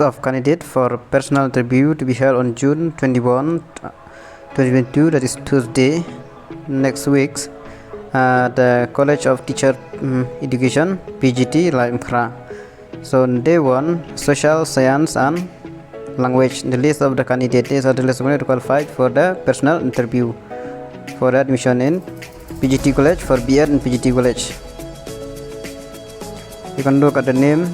Of candidate for personal interview to be held on June 21, 2022, that is Tuesday next week at the College of Teacher Education, PGT LiQWYD. So on day 1, social science and language. The list of the candidates are the list of qualified for the personal interview for admission in PGT College for B.Ed and PGT College. You can look at the name.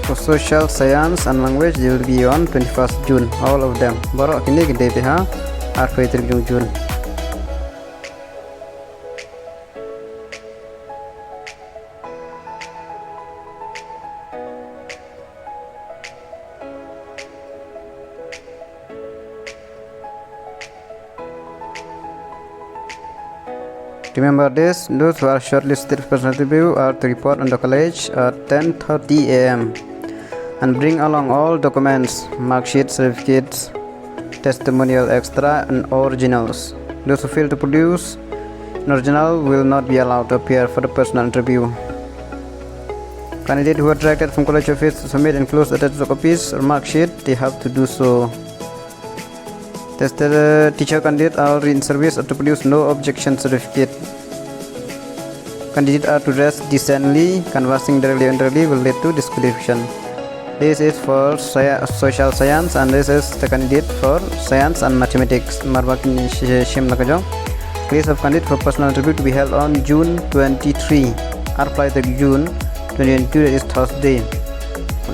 For social science and language, they will be on 21st June, all of them. Baru kini gede PH arfa June. Remember this, those who are shortlisted for personal interview are to report on the college at 10:30 a.m. and bring along all documents, mark sheets, certificates, testimonial extra and originals. Those who fail to produce an original will not be allowed to appear for the personal interview. Candidates who are directed from college office to submit enclosed attached copies or mark sheet, they have to do so. Tested teacher candidates are in service or to produce no objection certificate. Candidates are to dress decently. Canvassing directly and indirectly will lead to disqualification. This is for social science and this is the candidate for science and mathematics. List of candidates for personal interview to be held on June 23. Apply to June 22, that is Thursday.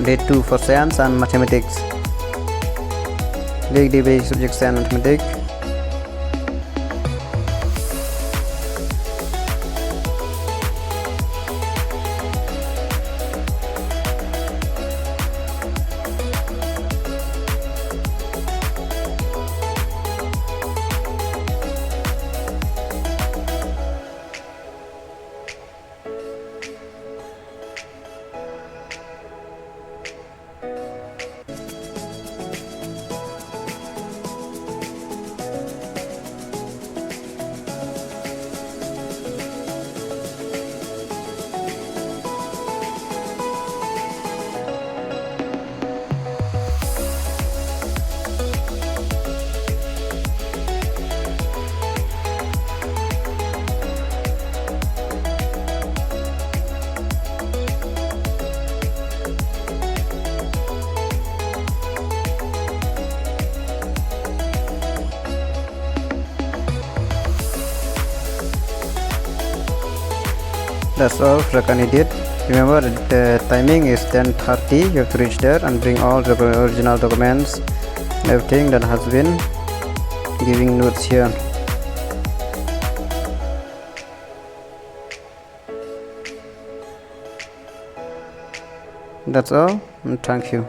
Day 2 for science and mathematics. Day basic subject science and mathematics. That's all for the candidate. Remember the timing is 10:30. You have to reach there and bring all the original documents, everything that has been giving notes here. That's all, and thank you.